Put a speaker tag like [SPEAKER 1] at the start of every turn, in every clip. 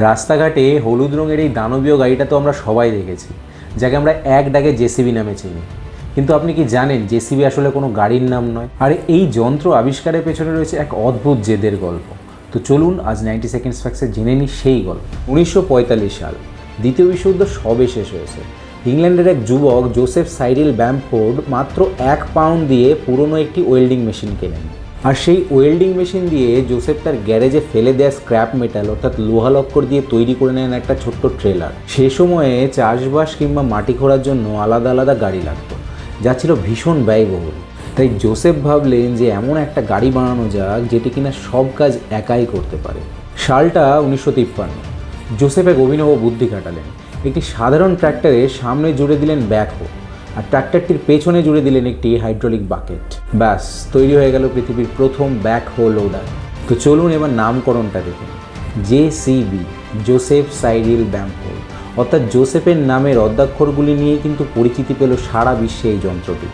[SPEAKER 1] রাস্তাঘাটে হলুদ রঙের এই দানবীয় গাড়িটা তো আমরা সবাই দেখেছি, যাকে আমরা এক ডাকে জেসিবি নামে চিনি। কিন্তু আপনি কি জানেন জেসিবি আসলে কোনো গাড়ির নাম নয়, আর এই যন্ত্র আবিষ্কারের পেছনে রয়েছে এক অদ্ভুত জেদের গল্প। তো চলুন আজ 90 সেকেন্ডস ফ্যাক্টসে জেনে নিই সেই গল্প। 1945 সাল, দ্বিতীয় বিশ্বযুদ্ধ সবে শেষ হয়েছে। ইংল্যান্ডের এক যুবক জোসেফ সাইরিল ব্যামফোর্ড মাত্র 1 পাউন্ড দিয়ে পুরনো একটি ওয়েল্ডিং মেশিন কেনেন। আর সেই ওয়েল্ডিং মেশিন দিয়ে জোসেফ তার গ্যারেজে ফেলে দেওয়া স্ক্র্যাপ মেটাল অর্থাৎ লোহা লক্কর দিয়ে তৈরি করে নেন একটা ছোট্ট ট্রেলার। সে সময়ে চাষবাস কিংবা মাটি খোঁড়ার জন্য আলাদা আলাদা গাড়ি লাগতো, যা ছিল ভীষণ ব্যয়বহুল। তাই জোসেফ ভাবলেন যে এমন একটা গাড়ি বানানো যাক যেটি কিনা সব কাজ একাই করতে পারে। সালটা 1953। জোসেফ এক অভিনব বুদ্ধি খাটালেন। একটি সাধারণ ট্র্যাক্টরে সামনে জুড়ে দিলেন ব্যাকহো, আর ট্র্যাক্টরটির পেছনে জুড়ে দিলেন একটি হাইড্রোলিক বাকেট। ব্যাস তৈরি হয়ে গেল পৃথিবীর প্রথম ব্যাকহো লোডার। তো চলুন এবার নামকরণটা দেখুন। জেসিবি, জোসেফ সাইরিল ব্যামফোর্ড, অর্থাৎ জোসেফের নামের অদ্যাক্ষরগুলি নিয়ে কিন্তু পরিচিতি পেল সারা বিশ্বে এই যন্ত্রটি,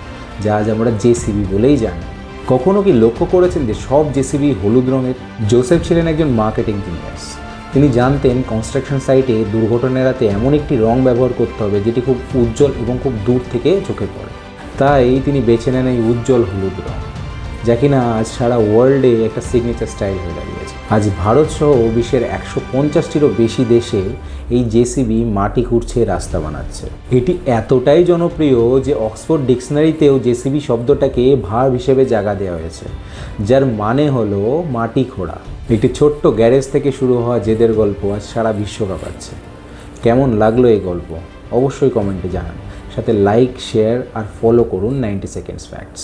[SPEAKER 1] যা আজ আমরা জেসিবি বলেই জানি। কখনো কি লক্ষ্য করেছেন যে সব জেসিবি হলুদ রঙের? জোসেফ ছিলেন একজন মার্কেটিং জিনিয়াস। তিনি জানতেন কনস্ট্রাকশন সাইটে দুর্ঘটনা এড়াতে এমন একটি রং ব্যবহার করতে হবে যেটি খুব উজ্জ্বল এবং খুব দূর থেকে চোখে পড়ে। তাই তিনি বেছে নেন এই উজ্জ্বল হলুদ রং, যা কিনা আজ সারা ওয়ার্ল্ডে একটা সিগনেচার স্টাইল হয়ে দাঁড়িয়েছে। আজ ভারত সহ বিশ্বের 150টিরও বেশি দেশে এই জেসিবি মাটি খুঁড়ছে, রাস্তা বানাচ্ছে। এটি এতটাই জনপ্রিয় যে অক্সফোর্ড ডিকশনারিতেও জেসিবি শব্দটাকে ভার্ব হিসেবে জায়গা দেওয়া হয়েছে, যার মানে হলো মাটি খোঁড়া। একটি ছোট্ট গ্যারেজ থেকে শুরু হওয়া জেদের গল্প আজ সারা বিশ্ব কাঁপাচ্ছে। কেমন লাগলো এই গল্প অবশ্যই কমেন্টে জানান। সাথে লাইক, শেয়ার আর ফলো করুন 90 সেকেন্ডস ফ্যাক্টস।